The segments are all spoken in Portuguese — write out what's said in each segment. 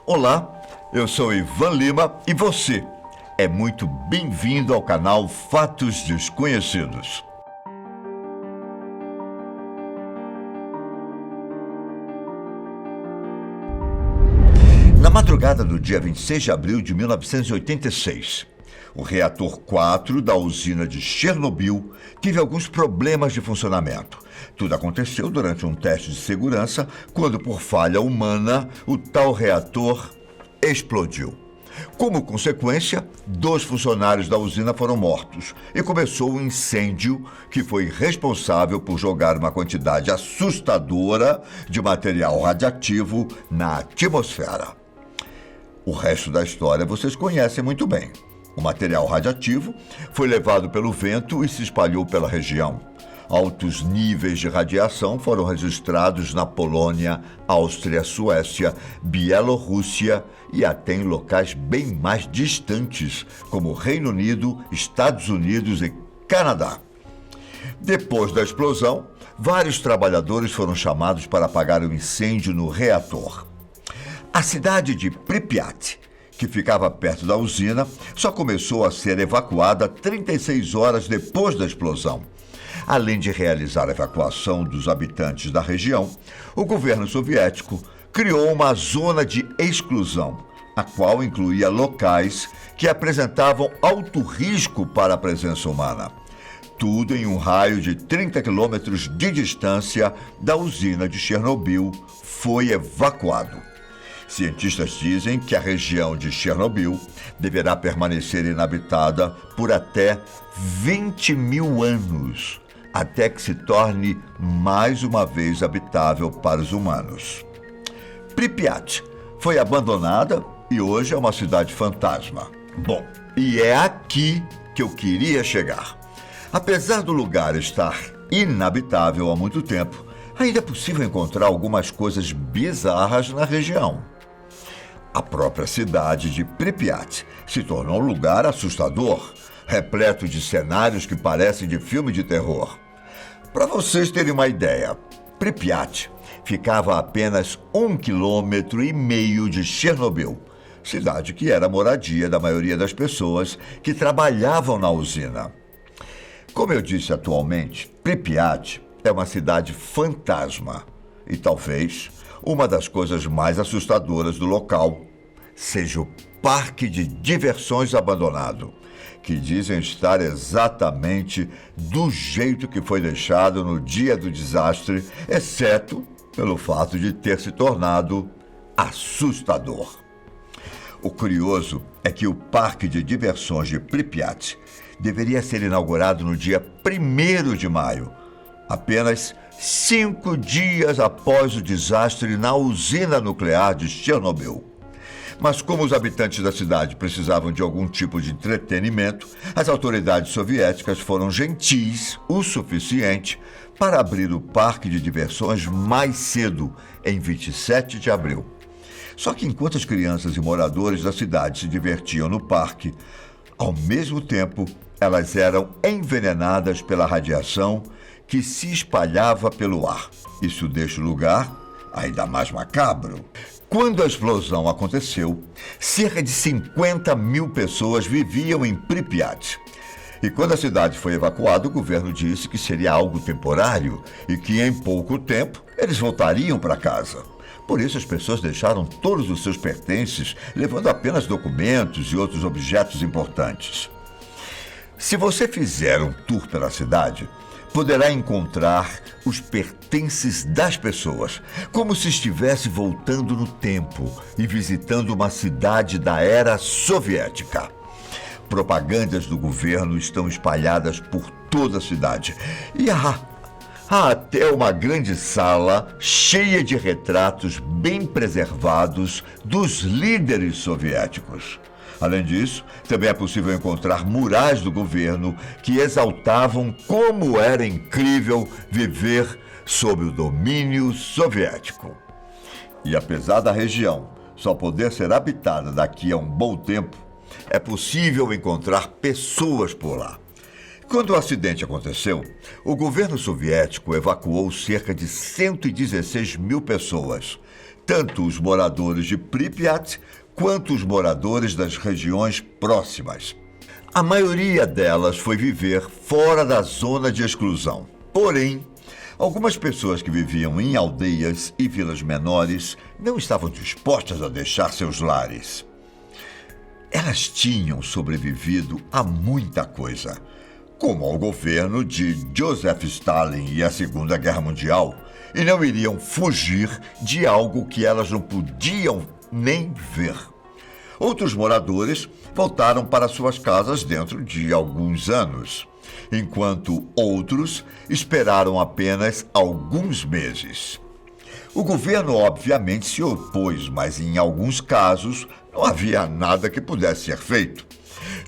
Olá, eu sou Ivan Lima e você é muito bem-vindo ao canal Fatos Desconhecidos. Na madrugada do dia 26 de abril de 1986, o reator 4 da usina de Chernobyl teve alguns problemas de funcionamento. Tudo aconteceu durante um teste de segurança, quando, por falha humana, o tal reator explodiu. Como consequência, 2 funcionários da usina foram mortos e começou um incêndio que foi responsável por jogar uma quantidade assustadora de material radioativo na atmosfera. O resto da história vocês conhecem muito bem. O material radioativo foi levado pelo vento e se espalhou pela região. Altos níveis de radiação foram registrados na Polônia, Áustria, Suécia, Bielorrússia e até em locais bem mais distantes, como Reino Unido, Estados Unidos e Canadá. Depois da explosão, vários trabalhadores foram chamados para apagar o incêndio no reator. A cidade de Pripyat, que ficava perto da usina, só começou a ser evacuada 36 horas depois da explosão. Além de realizar a evacuação dos habitantes da região, o governo soviético criou uma zona de exclusão, a qual incluía locais que apresentavam alto risco para a presença humana. Tudo em um raio de 30 quilômetros de distância da usina de Chernobyl foi evacuado. Cientistas dizem que a região de Chernobyl deverá permanecer inabitada por até 20 mil anos, até que se torne mais uma vez habitável para os humanos. Pripyat foi abandonada e hoje é uma cidade fantasma. Bom, e é aqui que eu queria chegar. Apesar do lugar estar inabitável há muito tempo, ainda é possível encontrar algumas coisas bizarras na região. A própria cidade de Pripyat se tornou um lugar assustador, repleto de cenários que parecem de filme de terror. Para vocês terem uma ideia, Pripyat ficava a apenas 1,5 km de Chernobyl, cidade que era a moradia da maioria das pessoas que trabalhavam na usina. Como eu disse atualmente, Pripyat é uma cidade fantasma e talvez uma das coisas mais assustadoras do local seja o parque de diversões abandonado, que dizem estar exatamente do jeito que foi deixado no dia do desastre, exceto pelo fato de ter se tornado assustador. O curioso é que o parque de diversões de Pripyat deveria ser inaugurado no dia 1º de maio, apenas 5 dias após o desastre na usina nuclear de Chernobyl. Mas como os habitantes da cidade precisavam de algum tipo de entretenimento, as autoridades soviéticas foram gentis o suficiente para abrir o parque de diversões mais cedo, em 27 de abril. Só que enquanto as crianças e moradores da cidade se divertiam no parque, ao mesmo tempo elas eram envenenadas pela radiação que se espalhava pelo ar. Isso deixa o lugar ainda mais macabro. Quando a explosão aconteceu, cerca de 50 mil pessoas viviam em Pripyat. E quando a cidade foi evacuada, o governo disse que seria algo temporário e que em pouco tempo eles voltariam para casa. Por isso as pessoas deixaram todos os seus pertences, levando apenas documentos e outros objetos importantes. Se você fizer um tour pela cidade, poderá encontrar os pertences das pessoas, como se estivesse voltando no tempo e visitando uma cidade da era soviética. Propagandas do governo estão espalhadas por toda a cidade. E há até uma grande sala cheia de retratos bem preservados dos líderes soviéticos. Além disso, também é possível encontrar murais do governo que exaltavam como era incrível viver sob o domínio soviético. E apesar da região só poder ser habitada daqui a um bom tempo, é possível encontrar pessoas por lá. Quando o acidente aconteceu, o governo soviético evacuou cerca de 116 mil pessoas, tanto os moradores de Pripyat quanto os moradores das regiões próximas. A maioria delas foi viver fora da zona de exclusão. Porém, algumas pessoas que viviam em aldeias e vilas menores não estavam dispostas a deixar seus lares. Elas tinham sobrevivido a muita coisa, como ao governo de Joseph Stalin e a Segunda Guerra Mundial, e não iriam fugir de algo que elas não podiam nem ver. Outros moradores voltaram para suas casas dentro de alguns anos, enquanto outros esperaram apenas alguns meses. O governo obviamente se opôs, mas em alguns casos não havia nada que pudesse ser feito.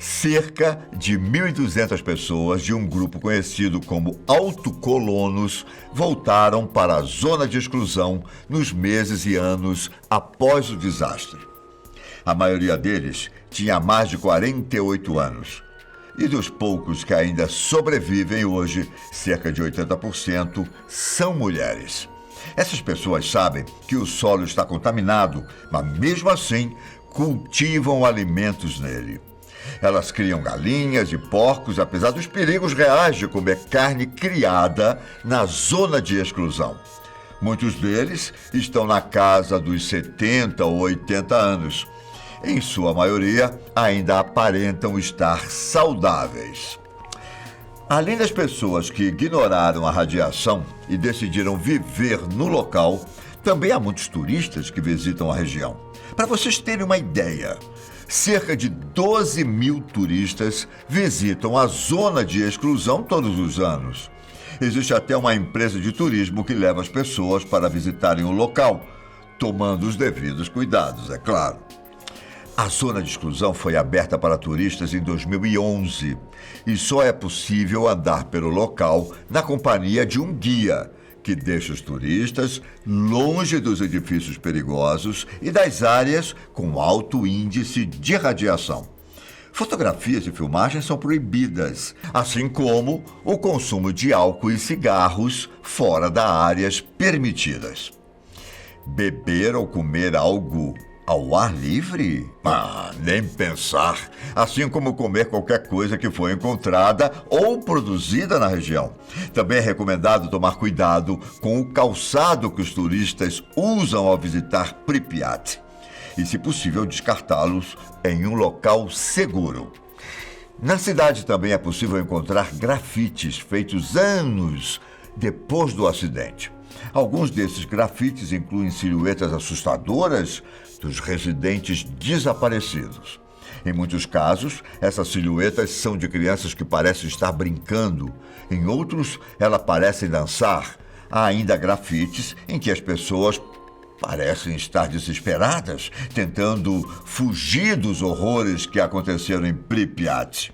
Cerca de 1.200 pessoas de um grupo conhecido como autocolonos voltaram para a zona de exclusão nos meses e anos após o desastre. A maioria deles tinha mais de 48 anos. E dos poucos que ainda sobrevivem hoje, cerca de 80% são mulheres. Essas pessoas sabem que o solo está contaminado, mas mesmo assim cultivam alimentos nele. Elas criam galinhas e porcos, apesar dos perigos reais de comer carne criada na zona de exclusão. Muitos deles estão na casa dos 70 ou 80 anos. Em sua maioria, ainda aparentam estar saudáveis. Além das pessoas que ignoraram a radiação e decidiram viver no local, também há muitos turistas que visitam a região. Para vocês terem uma ideia, cerca de 12 mil turistas visitam a zona de exclusão todos os anos. Existe até uma empresa de turismo que leva as pessoas para visitarem o local, tomando os devidos cuidados, é claro. A zona de exclusão foi aberta para turistas em 2011 e só é possível andar pelo local na companhia de um guia, que deixa os turistas longe dos edifícios perigosos e das áreas com alto índice de radiação. Fotografias e filmagens são proibidas, assim como o consumo de álcool e cigarros fora das áreas permitidas. Beber ou comer algo ao ar livre? Nem pensar. Assim como comer qualquer coisa que foi encontrada ou produzida na região. Também é recomendado tomar cuidado com o calçado que os turistas usam ao visitar Pripyat. E, se possível, descartá-los em um local seguro. Na cidade também é possível encontrar grafites feitos anos depois do acidente. Alguns desses grafites incluem silhuetas assustadoras dos residentes desaparecidos. Em muitos casos, essas silhuetas são de crianças que parecem estar brincando. Em outros, elas parecem dançar. Há ainda grafites em que as pessoas parecem estar desesperadas, tentando fugir dos horrores que aconteceram em Pripyat.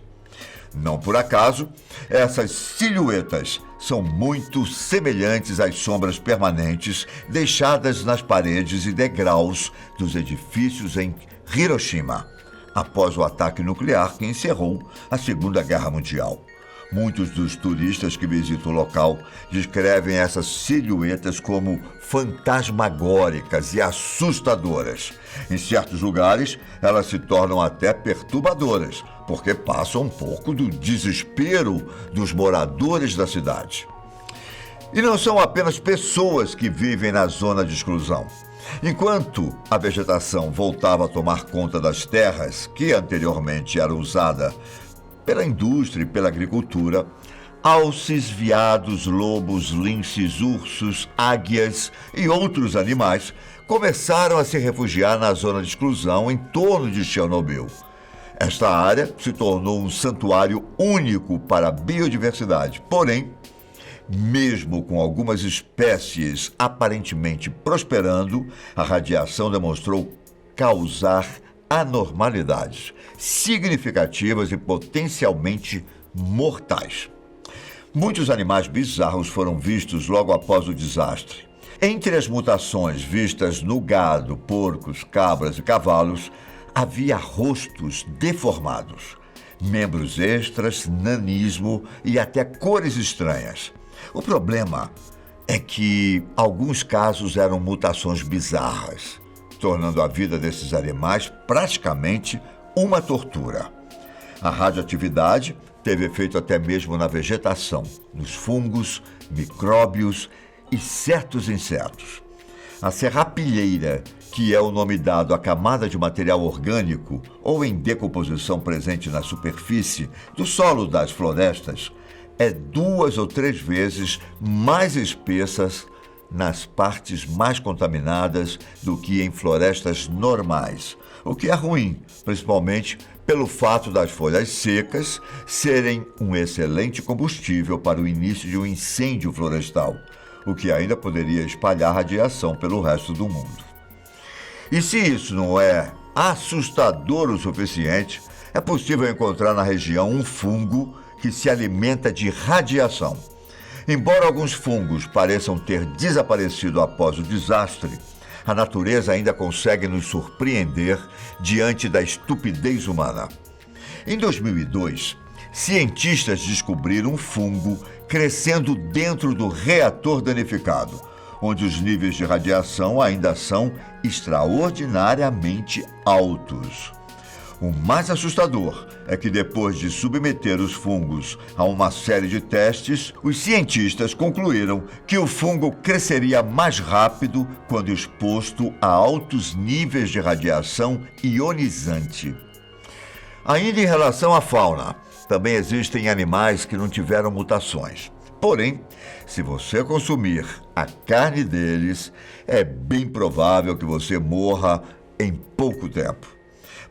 Não por acaso, essas silhuetas são muito semelhantes às sombras permanentes deixadas nas paredes e degraus dos edifícios em Hiroshima, após o ataque nuclear que encerrou a Segunda Guerra Mundial. Muitos dos turistas que visitam o local descrevem essas silhuetas como fantasmagóricas e assustadoras. Em certos lugares, elas se tornam até perturbadoras, porque passam um pouco do desespero dos moradores da cidade. E não são apenas pessoas que vivem na zona de exclusão. Enquanto a vegetação voltava a tomar conta das terras que anteriormente era usada pela indústria e pela agricultura, alces, veados, lobos, linces, ursos, águias e outros animais começaram a se refugiar na zona de exclusão em torno de Chernobyl. Esta área se tornou um santuário único para a biodiversidade. Porém, mesmo com algumas espécies aparentemente prosperando, a radiação demonstrou causar anormalidades significativas e potencialmente mortais. Muitos animais bizarros foram vistos logo após o desastre. Entre as mutações vistas no gado, porcos, cabras e cavalos, havia rostos deformados, membros extras, nanismo e até cores estranhas. O problema é que alguns casos eram mutações bizarras, tornando a vida desses animais praticamente uma tortura. A radioatividade teve efeito até mesmo na vegetação, nos fungos, micróbios e certos insetos. A serrapilheira, que é o nome dado à camada de material orgânico ou em decomposição presente na superfície do solo das florestas, é 2 ou 3 vezes mais espessas nas partes mais contaminadas do que em florestas normais, o que é ruim, principalmente pelo fato das folhas secas serem um excelente combustível para o início de um incêndio florestal, o que ainda poderia espalhar radiação pelo resto do mundo. E se isso não é assustador o suficiente, é possível encontrar na região um fungo que se alimenta de radiação. Embora alguns fungos pareçam ter desaparecido após o desastre, a natureza ainda consegue nos surpreender diante da estupidez humana. Em 2002, cientistas descobriram um fungo crescendo dentro do reator danificado, onde os níveis de radiação ainda são extraordinariamente altos. O mais assustador é que depois de submeter os fungos a uma série de testes, os cientistas concluíram que o fungo cresceria mais rápido quando exposto a altos níveis de radiação ionizante. Ainda em relação à fauna, também existem animais que não tiveram mutações. Porém, se você consumir a carne deles, é bem provável que você morra em pouco tempo.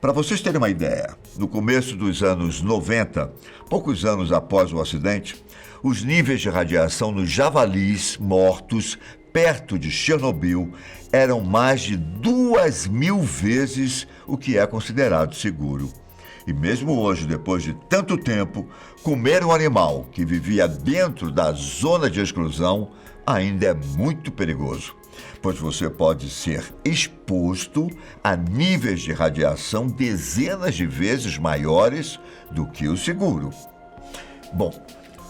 Para vocês terem uma ideia, no começo dos anos 90, poucos anos após o acidente, os níveis de radiação nos javalis mortos perto de Chernobyl eram mais de 2.000 vezes o que é considerado seguro. E mesmo hoje, depois de tanto tempo, comer um animal que vivia dentro da zona de exclusão ainda é muito perigoso, pois você pode ser exposto a níveis de radiação dezenas de vezes maiores do que o seguro. Bom,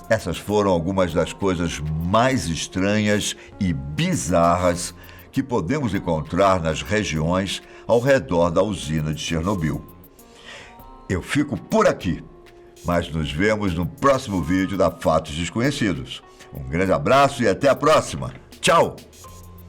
essas foram algumas das coisas mais estranhas e bizarras que podemos encontrar nas regiões ao redor da usina de Chernobyl. Eu fico por aqui, mas nos vemos no próximo vídeo da Fatos Desconhecidos. Um grande abraço e até a próxima. Tchau!